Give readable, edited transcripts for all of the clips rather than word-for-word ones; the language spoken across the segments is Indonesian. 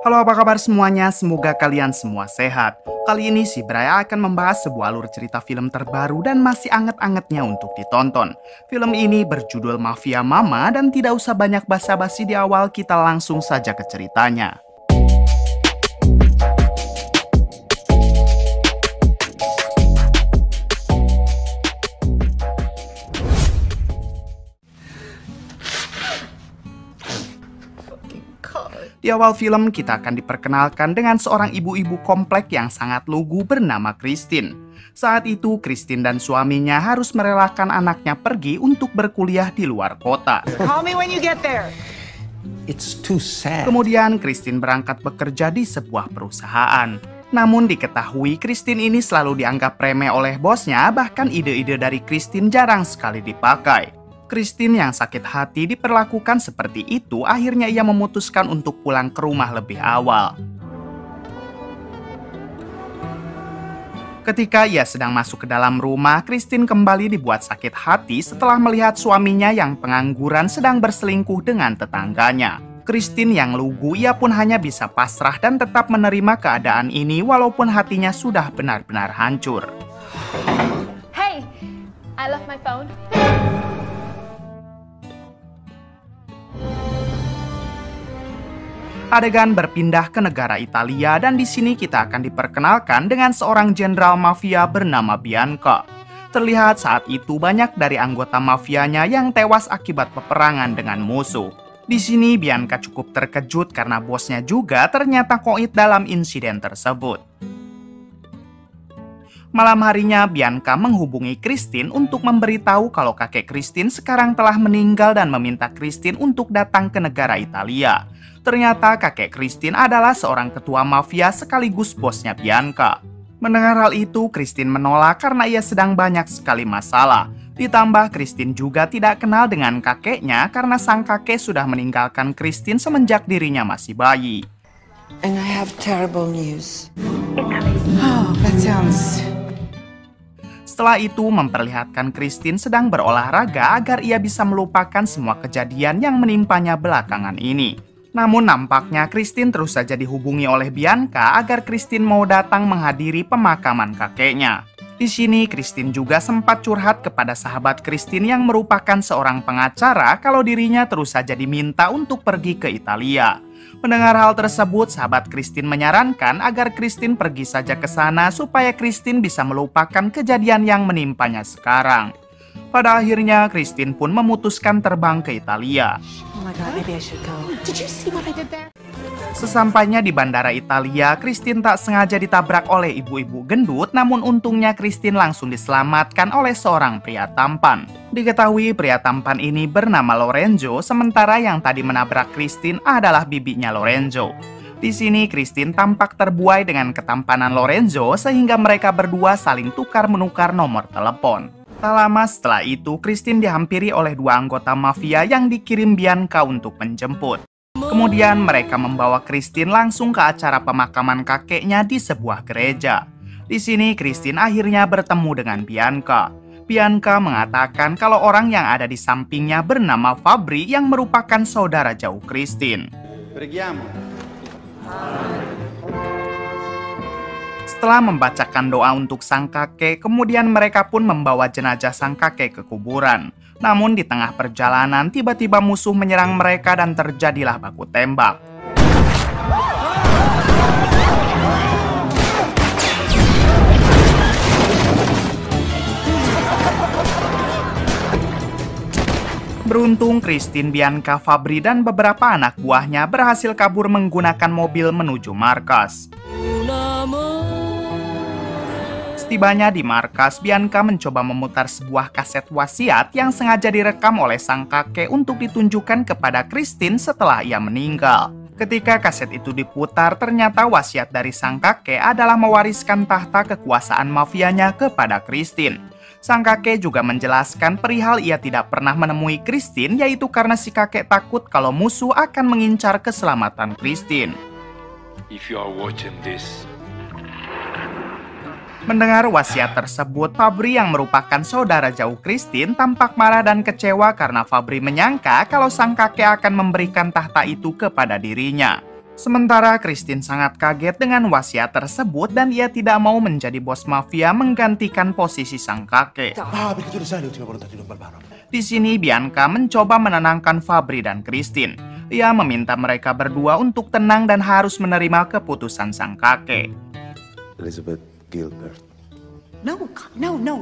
Halo, apa kabar semuanya? Semoga kalian semua sehat. Kali ini si Braya akan membahas sebuah alur cerita film terbaru dan masih anget-angetnya untuk ditonton. Film ini berjudul Mafia Mama dan tidak usah banyak basa-basi di awal, kita langsung saja ke ceritanya. Di awal film, kita akan diperkenalkan dengan seorang ibu-ibu komplek yang sangat lugu bernama Christine. Saat itu, Christine dan suaminya harus merelakan anaknya pergi untuk berkuliah di luar kota. Call me when you get there. It's too sad. Kemudian, Christine berangkat bekerja di sebuah perusahaan. Namun diketahui, Christine ini selalu dianggap remeh oleh bosnya, bahkan ide-ide dari Christine jarang sekali dipakai. Christine yang sakit hati diperlakukan seperti itu, akhirnya ia memutuskan untuk pulang ke rumah lebih awal. Ketika ia sedang masuk ke dalam rumah, Christine kembali dibuat sakit hati setelah melihat suaminya yang pengangguran sedang berselingkuh dengan tetangganya. Christine yang lugu, ia pun hanya bisa pasrah dan tetap menerima keadaan ini walaupun hatinya sudah benar-benar hancur. Hey, I left my phone. Adegan berpindah ke negara Italia dan di sini kita akan diperkenalkan dengan seorang jenderal mafia bernama Bianca. Terlihat saat itu banyak dari anggota mafianya yang tewas akibat peperangan dengan musuh. Di sini Bianca cukup terkejut karena bosnya juga ternyata koit dalam insiden tersebut. Malam harinya Bianca menghubungi Christine untuk memberitahu kalau kakek Christine sekarang telah meninggal dan meminta Christine untuk datang ke negara Italia. Ternyata kakek Christine adalah seorang ketua mafia sekaligus bosnya Bianca. Mendengar hal itu, Christine menolak karena ia sedang banyak sekali masalah. Ditambah Christine juga tidak kenal dengan kakeknya karena sang kakek sudah meninggalkan Christine semenjak dirinya masih bayi. And I have terrible news. Oh, that sounds... Setelah itu memperlihatkan Christine sedang berolahraga agar ia bisa melupakan semua kejadian yang menimpanya belakangan ini. Namun nampaknya Christine terus saja dihubungi oleh Bianca agar Christine mau datang menghadiri pemakaman kakeknya. Di sini Christine juga sempat curhat kepada sahabat Christine yang merupakan seorang pengacara kalau dirinya terus saja diminta untuk pergi ke Italia. Mendengar hal tersebut, sahabat Christine menyarankan agar Christine pergi saja ke sana supaya Christine bisa melupakan kejadian yang menimpanya sekarang. Pada akhirnya, Christine pun memutuskan terbang ke Italia. Oh my God, maybe I should go. Did you see what I did there? Sesampainya di bandara Italia, Christine tak sengaja ditabrak oleh ibu-ibu gendut, namun untungnya Christine langsung diselamatkan oleh seorang pria tampan. Diketahui pria tampan ini bernama Lorenzo, sementara yang tadi menabrak Christine adalah bibinya Lorenzo. Di sini Christine tampak terbuai dengan ketampanan Lorenzo sehingga mereka berdua saling tukar-menukar nomor telepon. Tak lama setelah itu, Christine dihampiri oleh dua anggota mafia yang dikirim Bianca untuk menjemput. Kemudian mereka membawa Christine langsung ke acara pemakaman kakeknya di sebuah gereja. Di sini Christine akhirnya bertemu dengan Bianca. Bianca mengatakan kalau orang yang ada di sampingnya bernama Fabri yang merupakan saudara jauh Christine. Preghiamo. Setelah membacakan doa untuk sang kakek, kemudian mereka pun membawa jenazah sang kakek ke kuburan. Namun di tengah perjalanan, tiba-tiba musuh menyerang mereka dan terjadilah baku tembak. Beruntung Christine, Bianca, Fabri, dan beberapa anak buahnya berhasil kabur menggunakan mobil menuju markas. Setibanya di markas, Bianca mencoba memutar sebuah kaset wasiat yang sengaja direkam oleh sang kakek untuk ditunjukkan kepada Christine setelah ia meninggal. Ketika kaset itu diputar, ternyata wasiat dari sang kakek adalah mewariskan tahta kekuasaan mafianya kepada Christine. Sang kakek juga menjelaskan perihal ia tidak pernah menemui Christine, yaitu karena si kakek takut kalau musuh akan mengincar keselamatan Christine. If you are watching this, Mendengar wasiat tersebut, Fabri yang merupakan saudara jauh Christine tampak marah dan kecewa karena Fabri menyangka kalau sang kakek akan memberikan tahta itu kepada dirinya. Sementara Christine sangat kaget dengan wasiat tersebut dan ia tidak mau menjadi bos mafia menggantikan posisi sang kakek. Di sini Bianca mencoba menenangkan Fabri dan Christine. Ia meminta mereka berdua untuk tenang dan harus menerima keputusan sang kakek. Elizabeth Gilbert. No,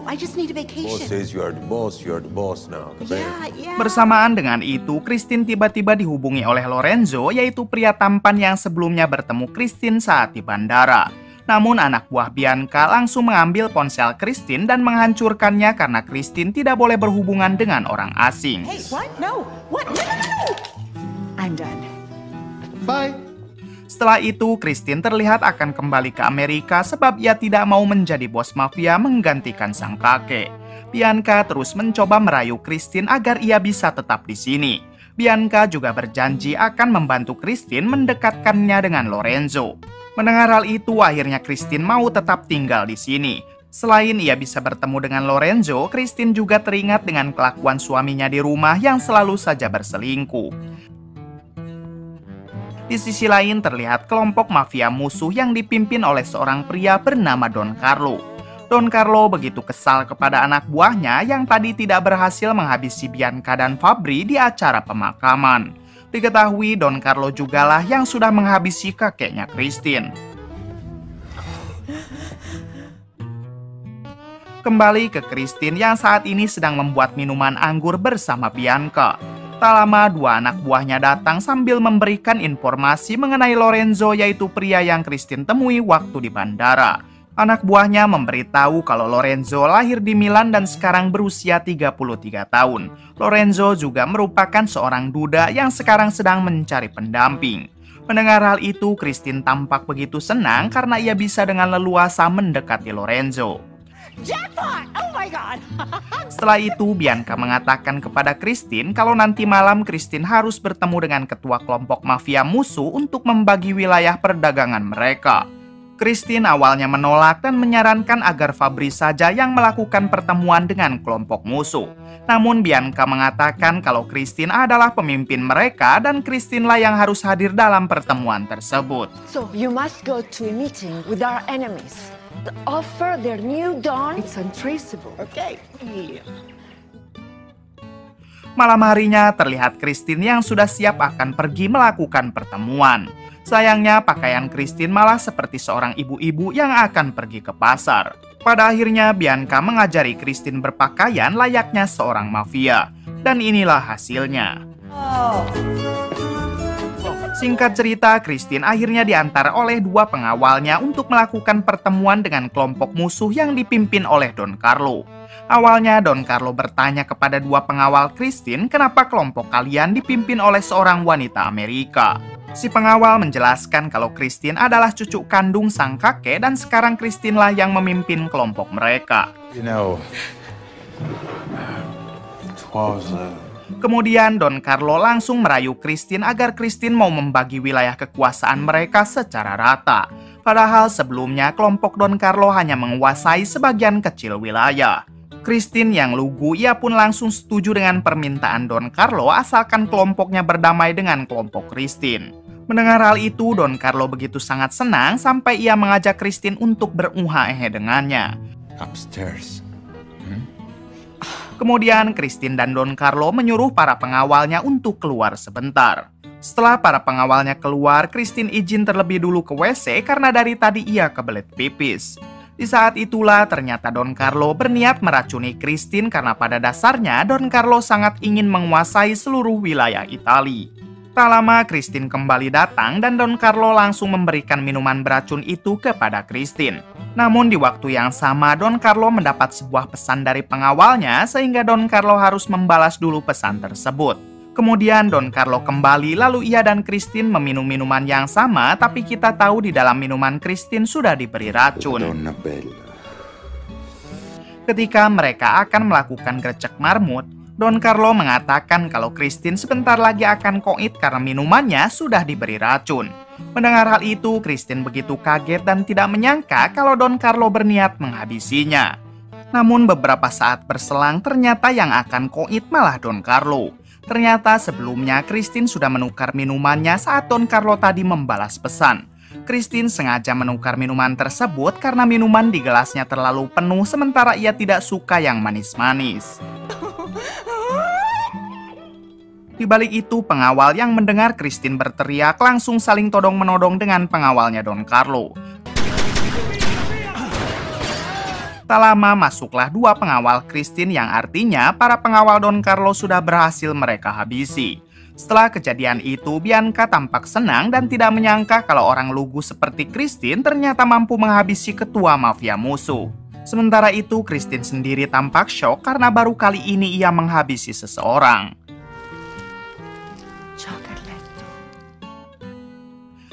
I just need a vacation. Boss says you are the boss now. Yeah. Bersamaan dengan itu, Christine tiba-tiba dihubungi oleh Lorenzo, yaitu pria tampan yang sebelumnya bertemu Christine saat di bandara. Namun anak buah Bianca langsung mengambil ponsel Christine dan menghancurkannya karena Christine tidak boleh berhubungan dengan orang asing. Hey, what? No. I'm done. Bye. Setelah itu, Christine terlihat akan kembali ke Amerika sebab ia tidak mau menjadi bos mafia menggantikan sang kakek. Bianca terus mencoba merayu Christine agar ia bisa tetap di sini. Bianca juga berjanji akan membantu Christine mendekatkannya dengan Lorenzo. Mendengar hal itu, akhirnya Christine mau tetap tinggal di sini. Selain ia bisa bertemu dengan Lorenzo, Christine juga teringat dengan kelakuan suaminya di rumah yang selalu saja berselingkuh. Di sisi lain terlihat kelompok mafia musuh yang dipimpin oleh seorang pria bernama Don Carlo. Don Carlo begitu kesal kepada anak buahnya yang tadi tidak berhasil menghabisi Bianca dan Fabri di acara pemakaman. Diketahui Don Carlo jugalah yang sudah menghabisi kakeknya Christine. Kembali ke Christine yang saat ini sedang membuat minuman anggur bersama Bianca. Tak lama dua anak buahnya datang sambil memberikan informasi mengenai Lorenzo, yaitu pria yang Christine temui waktu di bandara. Anak buahnya memberitahu kalau Lorenzo lahir di Milan dan sekarang berusia 33 tahun. Lorenzo juga merupakan seorang duda yang sekarang sedang mencari pendamping. Mendengar hal itu, Christine tampak begitu senang karena ia bisa dengan leluasa mendekati Lorenzo. Jackpot! Oh my God! Setelah itu, Bianca mengatakan kepada Christine kalau nanti malam Christine harus bertemu dengan ketua kelompok mafia musuh untuk membagi wilayah perdagangan mereka. Christine awalnya menolak dan menyarankan agar Fabri saja yang melakukan pertemuan dengan kelompok musuh. Namun Bianca mengatakan kalau Christine adalah pemimpin mereka dan Christine lah yang harus hadir dalam pertemuan tersebut. So you must go to a meeting with our enemies. To offer their new dawn. It's untraceable. Okay. Malam harinya terlihat Christine yang sudah siap akan pergi melakukan pertemuan. Sayangnya pakaian Christine malah seperti seorang ibu-ibu yang akan pergi ke pasar. Pada akhirnya Bianca mengajari Christine berpakaian layaknya seorang mafia. Dan inilah hasilnya. Singkat cerita, Christine akhirnya diantar oleh dua pengawalnya untuk melakukan pertemuan dengan kelompok musuh yang dipimpin oleh Don Carlo. Awalnya Don Carlo bertanya kepada dua pengawal Christine kenapa kelompok kalian dipimpin oleh seorang wanita Amerika. Si pengawal menjelaskan kalau Christine adalah cucu kandung sang kakek dan sekarang Christine lah yang memimpin kelompok mereka. You know, it was Kemudian Don Carlo langsung merayu Christine agar Christine mau membagi wilayah kekuasaan mereka secara rata. Padahal sebelumnya kelompok Don Carlo hanya menguasai sebagian kecil wilayah. Christine yang lugu, ia pun langsung setuju dengan permintaan Don Carlo asalkan kelompoknya berdamai dengan kelompok Christine. Mendengar hal itu, Don Carlo begitu sangat senang sampai ia mengajak Christine untuk beruhahe dengannya. upstairs. Kemudian Christine dan Don Carlo menyuruh para pengawalnya untuk keluar sebentar. Setelah para pengawalnya keluar, Christine izin terlebih dulu ke WC karena dari tadi ia kebelet pipis. Di saat itulah ternyata Don Carlo berniat meracuni Christine karena pada dasarnya Don Carlo sangat ingin menguasai seluruh wilayah Italia. Tak lama Christine kembali datang dan Don Carlo langsung memberikan minuman beracun itu kepada Christine. Namun di waktu yang sama Don Carlo mendapat sebuah pesan dari pengawalnya sehingga Don Carlo harus membalas dulu pesan tersebut. Kemudian Don Carlo kembali lalu ia dan Christine meminum minuman yang sama, tapi kita tahu di dalam minuman Christine sudah diberi racun. Donna Bella. Ketika mereka akan melakukan grecek marmut, Don Carlo mengatakan kalau Christine sebentar lagi akan koit karena minumannya sudah diberi racun. Mendengar hal itu, Christine begitu kaget dan tidak menyangka kalau Don Carlo berniat menghabisinya. Namun beberapa saat berselang ternyata yang akan koit malah Don Carlo. Ternyata sebelumnya Christine sudah menukar minumannya saat Don Carlo tadi membalas pesan. Christine sengaja menukar minuman tersebut karena minuman di gelasnya terlalu penuh sementara ia tidak suka yang manis-manis. Di balik itu, pengawal yang mendengar Christine berteriak langsung saling todong-menodong dengan pengawalnya Don Carlo. Tak lama masuklah dua pengawal Christine yang artinya para pengawal Don Carlo sudah berhasil mereka habisi. Setelah kejadian itu, Bianca tampak senang dan tidak menyangka kalau orang lugu seperti Christine ternyata mampu menghabisi ketua mafia musuh. Sementara itu, Christine sendiri tampak syok karena baru kali ini ia menghabisi seseorang.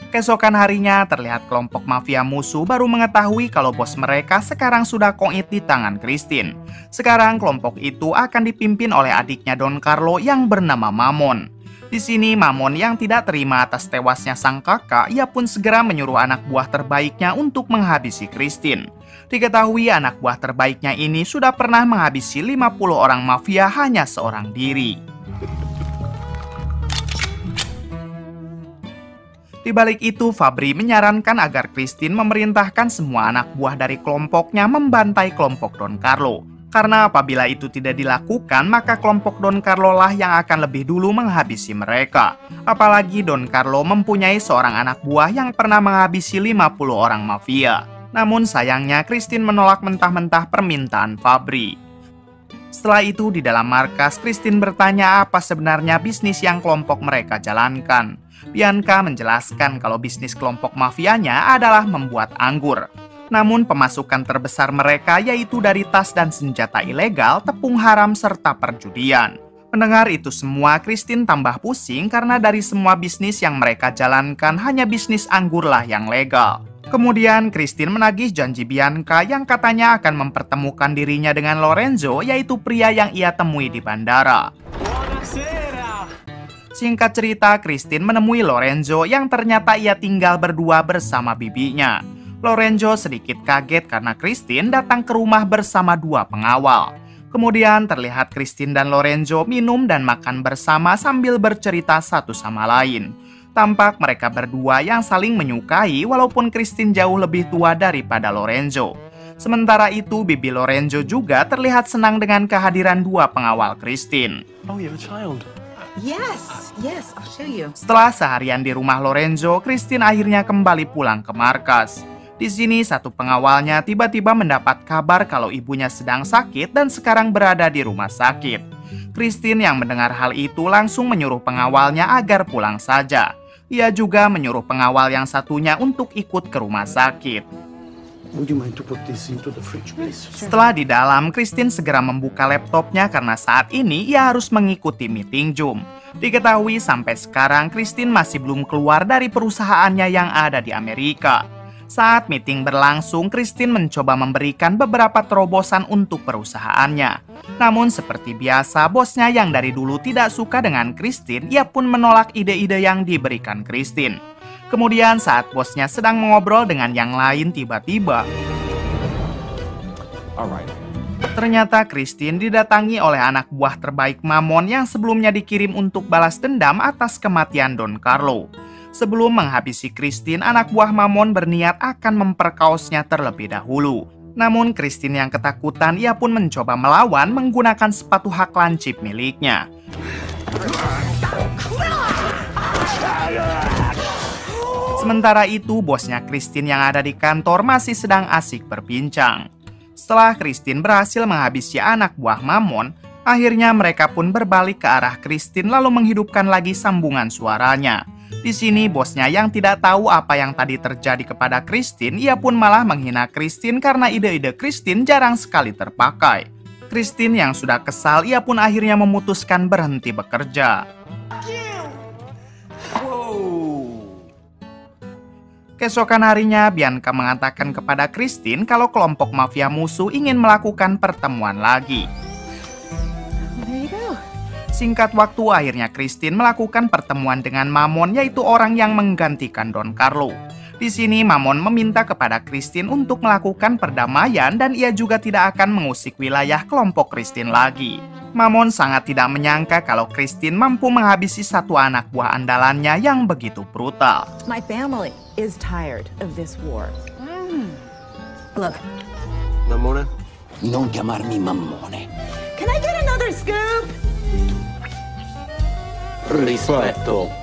Keesokan harinya, terlihat kelompok mafia musuh baru mengetahui kalau bos mereka sekarang sudah koit di tangan Christine. Sekarang kelompok itu akan dipimpin oleh adiknya Don Carlo yang bernama Mamon. Di sini Mamon yang tidak terima atas tewasnya sang kakak, ia pun segera menyuruh anak buah terbaiknya untuk menghabisi Christine. Diketahui anak buah terbaiknya ini sudah pernah menghabisi 50 orang mafia hanya seorang diri. Di balik itu, Fabri menyarankan agar Christine memerintahkan semua anak buah dari kelompoknya membantai kelompok Don Carlo. Karena apabila itu tidak dilakukan, maka kelompok Don Carlo lah yang akan lebih dulu menghabisi mereka. Apalagi Don Carlo mempunyai seorang anak buah yang pernah menghabisi 50 orang mafia. Namun sayangnya Christine menolak mentah-mentah permintaan Fabri. Setelah itu di dalam markas, Christine bertanya apa sebenarnya bisnis yang kelompok mereka jalankan. Bianca menjelaskan kalau bisnis kelompok mafianya adalah membuat anggur. Namun pemasukan terbesar mereka yaitu dari tas dan senjata ilegal, tepung haram, serta perjudian. Mendengar itu semua, Christine tambah pusing karena dari semua bisnis yang mereka jalankan hanya bisnis anggurlah yang legal. Kemudian Christine menagih janji Bianca yang katanya akan mempertemukan dirinya dengan Lorenzo, yaitu pria yang ia temui di bandara. Singkat cerita, Christine menemui Lorenzo yang ternyata ia tinggal berdua bersama bibinya. Lorenzo sedikit kaget karena Christine datang ke rumah bersama dua pengawal. Kemudian terlihat Christine dan Lorenzo minum dan makan bersama sambil bercerita satu sama lain. Tampak mereka berdua yang saling menyukai walaupun Christine jauh lebih tua daripada Lorenzo. Sementara itu, bibi Lorenzo juga terlihat senang dengan kehadiran dua pengawal Christine. Oh, you have a child. Yes, I'll show you. Setelah seharian di rumah Lorenzo, Christine akhirnya kembali pulang ke markas. Di sini satu pengawalnya tiba-tiba mendapat kabar kalau ibunya sedang sakit dan sekarang berada di rumah sakit. Christine yang mendengar hal itu langsung menyuruh pengawalnya agar pulang saja. Ia juga menyuruh pengawal yang satunya untuk ikut ke rumah sakit. Would you mind to put this into the fridge, please? Setelah di dalam, Christine segera membuka laptopnya karena saat ini ia harus mengikuti meeting Zoom. Diketahui sampai sekarang Christine masih belum keluar dari perusahaannya yang ada di Amerika. Saat meeting berlangsung, Christine mencoba memberikan beberapa terobosan untuk perusahaannya. Namun seperti biasa, bosnya yang dari dulu tidak suka dengan Christine, ia pun menolak ide-ide yang diberikan Christine. Kemudian saat bosnya sedang mengobrol dengan yang lain, tiba-tiba ternyata Christine didatangi oleh anak buah terbaik Mamon yang sebelumnya dikirim untuk balas dendam atas kematian Don Carlo. Sebelum menghabisi Christine, anak buah Mamon berniat akan memperkaosnya terlebih dahulu. Namun Christine yang ketakutan, ia pun mencoba melawan menggunakan sepatu hak lancip miliknya. Sementara itu, bosnya Christine yang ada di kantor masih sedang asik berbincang. Setelah Christine berhasil menghabisi anak buah Mamon, akhirnya mereka pun berbalik ke arah Christine lalu menghidupkan lagi sambungan suaranya. Di sini bosnya yang tidak tahu apa yang tadi terjadi kepada Christine, ia pun malah menghina Christine karena ide-ide Christine jarang sekali terpakai. Christine yang sudah kesal, ia pun akhirnya memutuskan berhenti bekerja. Keesokan harinya, Bianca mengatakan kepada Christine kalau kelompok mafia musuh ingin melakukan pertemuan lagi. Singkat waktu, akhirnya Christine melakukan pertemuan dengan Mamon, yaitu orang yang menggantikan Don Carlo. Di sini, Mamon meminta kepada Christine untuk melakukan perdamaian dan ia juga tidak akan mengusik wilayah kelompok Christine lagi. Mammon sangat tidak menyangka kalau Christine mampu menghabisi satu anak buah andalannya yang begitu brutal. My family is tired of this war. Look. Mammone? Non chiamarmi Mammone. Can I get another scoop? Rispetto.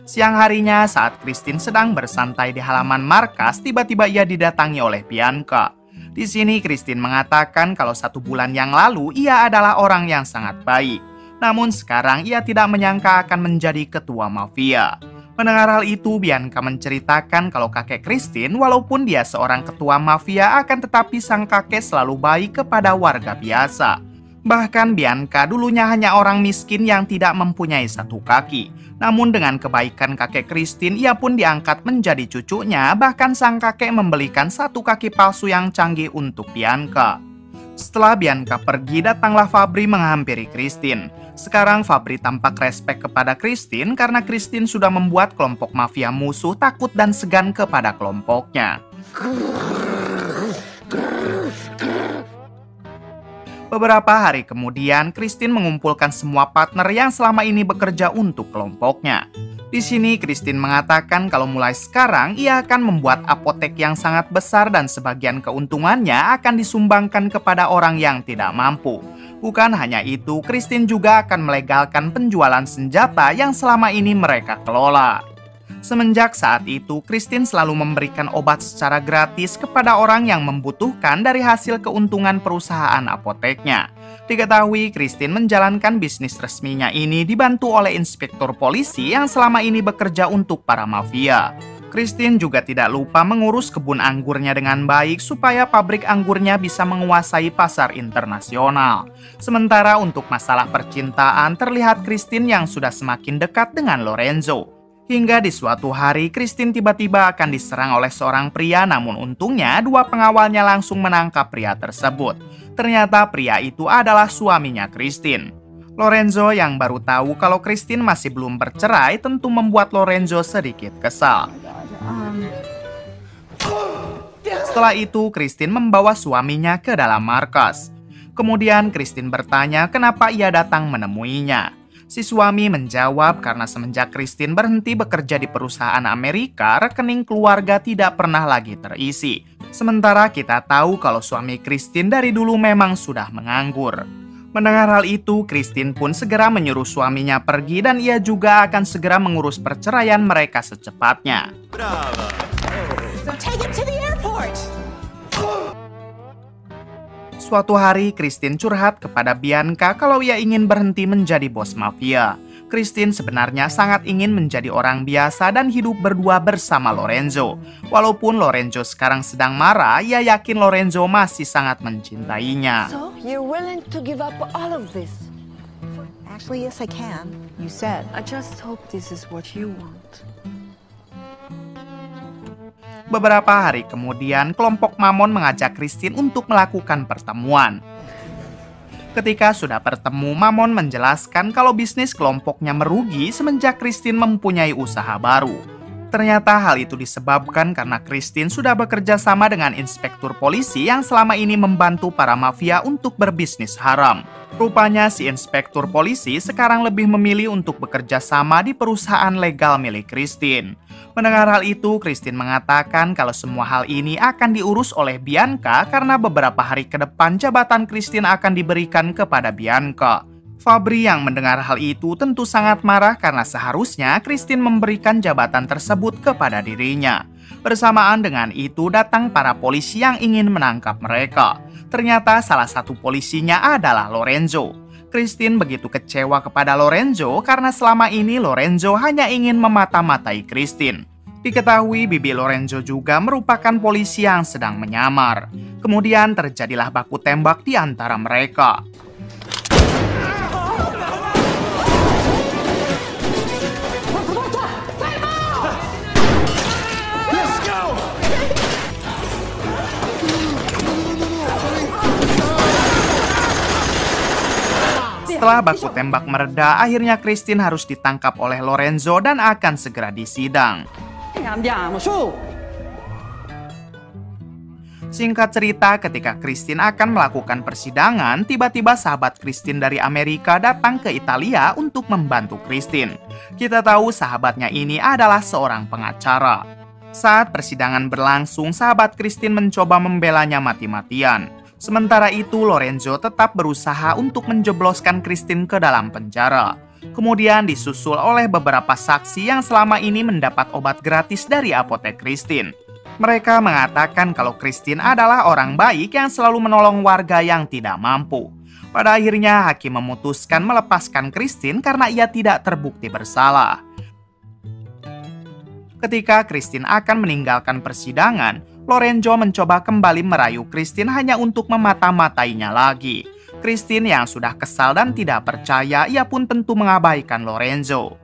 Siang harinya saat Christine sedang bersantai di halaman markas, tiba-tiba ia didatangi oleh Bianca. Di sini Christine mengatakan kalau 1 bulan yang lalu ia adalah orang yang sangat baik. Namun sekarang ia tidak menyangka akan menjadi ketua mafia. Mendengar hal itu, Bianca menceritakan kalau kakek Christine walaupun dia seorang ketua mafia akan tetapi sang kakek selalu baik kepada warga biasa. Bahkan Bianca dulunya hanya orang miskin yang tidak mempunyai 1 kaki. Namun dengan kebaikan kakek Christine, ia pun diangkat menjadi cucunya, bahkan sang kakek membelikan 1 kaki palsu yang canggih untuk Bianca. Setelah Bianca pergi, datanglah Fabri menghampiri Christine. Sekarang Fabri tampak respek kepada Christine karena Christine sudah membuat kelompok mafia musuh takut dan segan kepada kelompoknya. Beberapa hari kemudian, Christine mengumpulkan semua partner yang selama ini bekerja untuk kelompoknya. Di sini, Christine mengatakan kalau mulai sekarang ia akan membuat apotek yang sangat besar dan sebagian keuntungannya akan disumbangkan kepada orang yang tidak mampu. Bukan hanya itu, Christine juga akan melegalkan penjualan senjata yang selama ini mereka kelola. Semenjak saat itu, Christine selalu memberikan obat secara gratis kepada orang yang membutuhkan dari hasil keuntungan perusahaan apoteknya. Diketahui, Christine menjalankan bisnis resminya ini dibantu oleh inspektur polisi yang selama ini bekerja untuk para mafia. Christine juga tidak lupa mengurus kebun anggurnya dengan baik supaya pabrik anggurnya bisa menguasai pasar internasional. Sementara untuk masalah percintaan, terlihat Christine yang sudah semakin dekat dengan Lorenzo. Hingga di suatu hari, Christine tiba-tiba akan diserang oleh seorang pria, namun untungnya 2 pengawalnya langsung menangkap pria tersebut. Ternyata pria itu adalah suaminya Christine. Lorenzo yang baru tahu kalau Christine masih belum bercerai tentu membuat Lorenzo sedikit kesal. Setelah itu, Christine membawa suaminya ke dalam markas. Kemudian Christine bertanya kenapa ia datang menemuinya. Si suami menjawab karena semenjak Christine berhenti bekerja di perusahaan Amerika, rekening keluarga tidak pernah lagi terisi. Sementara kita tahu kalau suami Christine dari dulu memang sudah menganggur. Mendengar hal itu, Christine pun segera menyuruh suaminya pergi dan ia juga akan segera mengurus perceraian mereka secepatnya. Take him to the airport. Suatu hari, Christine curhat kepada Bianca kalau ia ingin berhenti menjadi bos mafia. Christine sebenarnya sangat ingin menjadi orang biasa dan hidup berdua bersama Lorenzo. Walaupun Lorenzo sekarang sedang marah, ia yakin Lorenzo masih sangat mencintainya. So, you're willing to give up all of this? Actually, yes, I can. You said. I just hope this is what you want. Beberapa hari kemudian, kelompok Mammon mengajak Christine untuk melakukan pertemuan. Ketika sudah bertemu, Mammon menjelaskan kalau bisnis kelompoknya merugi semenjak Christine mempunyai usaha baru. Ternyata hal itu disebabkan karena Christine sudah bekerja sama dengan inspektur polisi yang selama ini membantu para mafia untuk berbisnis haram. Rupanya si inspektur polisi sekarang lebih memilih untuk bekerja sama di perusahaan legal milik Christine. Mendengar hal itu, Christine mengatakan kalau semua hal ini akan diurus oleh Bianca karena beberapa hari ke depan jabatan Christine akan diberikan kepada Bianca. Fabri yang mendengar hal itu tentu sangat marah karena seharusnya Christine memberikan jabatan tersebut kepada dirinya. Bersamaan dengan itu datang para polisi yang ingin menangkap mereka. Ternyata salah satu polisinya adalah Lorenzo. Christine begitu kecewa kepada Lorenzo karena selama ini Lorenzo hanya ingin memata-matai Christine. Diketahui bibi Lorenzo juga merupakan polisi yang sedang menyamar. Kemudian terjadilah baku tembak di antara mereka. Setelah baku tembak mereda, akhirnya Christine harus ditangkap oleh Lorenzo dan akan segera disidang. Singkat cerita, ketika Christine akan melakukan persidangan, tiba-tiba sahabat Christine dari Amerika datang ke Italia untuk membantu Christine. Kita tahu sahabatnya ini adalah seorang pengacara. Saat persidangan berlangsung, sahabat Christine mencoba membelanya mati-matian. Sementara itu, Lorenzo tetap berusaha untuk menjebloskan Christine ke dalam penjara. Kemudian disusul oleh beberapa saksi yang selama ini mendapat obat gratis dari apotek Christine. Mereka mengatakan kalau Christine adalah orang baik yang selalu menolong warga yang tidak mampu. Pada akhirnya, hakim memutuskan melepaskan Christine karena ia tidak terbukti bersalah. Ketika Christine akan meninggalkan persidangan, Lorenzo mencoba kembali merayu Christine hanya untuk memata-matainya lagi. Christine yang sudah kesal dan tidak percaya, ia pun tentu mengabaikan Lorenzo.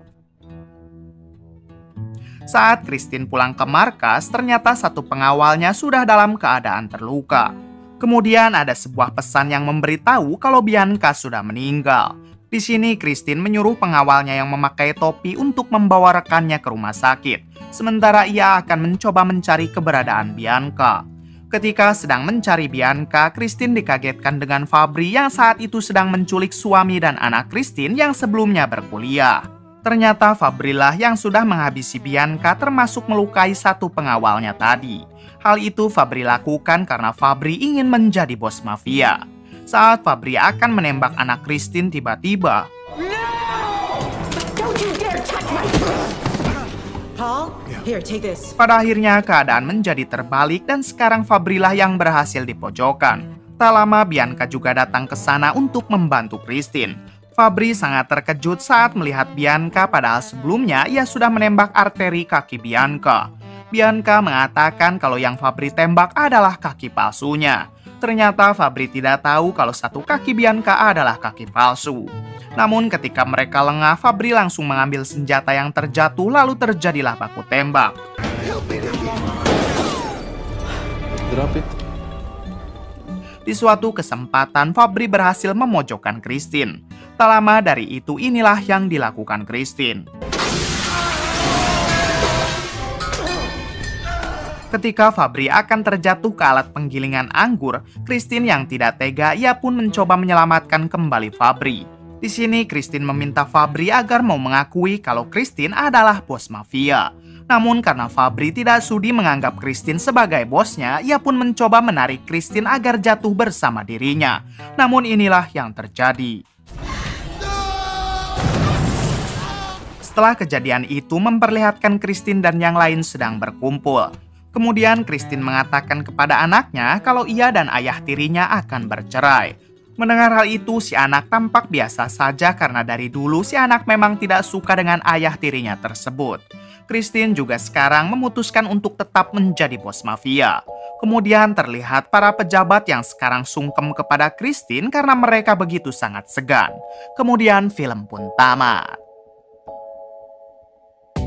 Saat Christine pulang ke markas, ternyata satu pengawalnya sudah dalam keadaan terluka. Kemudian ada sebuah pesan yang memberitahu kalau Bianca sudah meninggal. Di sini Christine menyuruh pengawalnya yang memakai topi untuk membawa rekannya ke rumah sakit. Sementara ia akan mencoba mencari keberadaan Bianca. Ketika sedang mencari Bianca, Christine dikagetkan dengan Fabri yang saat itu sedang menculik suami dan anak Christine yang sebelumnya berkuliah. Ternyata Fabrilah yang sudah menghabisi Bianca termasuk melukai satu pengawalnya tadi. Hal itu Fabri lakukan karena Fabri ingin menjadi bos mafia. Saat Fabri akan menembak anak Christine tiba-tiba, Paul, here, take this. pada akhirnya keadaan menjadi terbalik dan sekarang Fabrilah yang berhasil dipojokkan. Tak lama Bianca juga datang ke sana untuk membantu Christine. Fabri sangat terkejut saat melihat Bianca padahal sebelumnya ia sudah menembak arteri kaki Bianca. Bianca mengatakan kalau yang Fabri tembak adalah kaki palsunya. Ternyata Fabri tidak tahu kalau satu kaki Bianca adalah kaki palsu. Namun ketika mereka lengah, Fabri langsung mengambil senjata yang terjatuh lalu terjadilah baku tembak. Drop it. Di suatu kesempatan, Fabri berhasil memojokkan Christine. Tak lama dari itu, inilah yang dilakukan Christine. Ketika Fabri akan terjatuh ke alat penggilingan anggur, Christine yang tidak tega, ia pun mencoba menyelamatkan kembali Fabri. Di sini, Christine meminta Fabri agar mau mengakui kalau Christine adalah bos mafia. Namun karena Fabri tidak sudi menganggap Christine sebagai bosnya, ia pun mencoba menarik Christine agar jatuh bersama dirinya. Namun inilah yang terjadi. Setelah kejadian itu memperlihatkan Christine dan yang lain sedang berkumpul. Kemudian Christine mengatakan kepada anaknya kalau ia dan ayah tirinya akan bercerai. Mendengar hal itu, si anak tampak biasa saja karena dari dulu si anak memang tidak suka dengan ayah tirinya tersebut. Christine juga sekarang memutuskan untuk tetap menjadi bos mafia. Kemudian terlihat para pejabat yang sekarang sungkem kepada Christine karena mereka begitu sangat segan. Kemudian film pun tamat.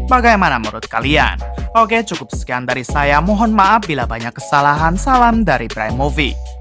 Bagaimana menurut kalian? Oke, cukup sekian dari saya. Mohon maaf bila banyak kesalahan. Salam dari Prime Movie.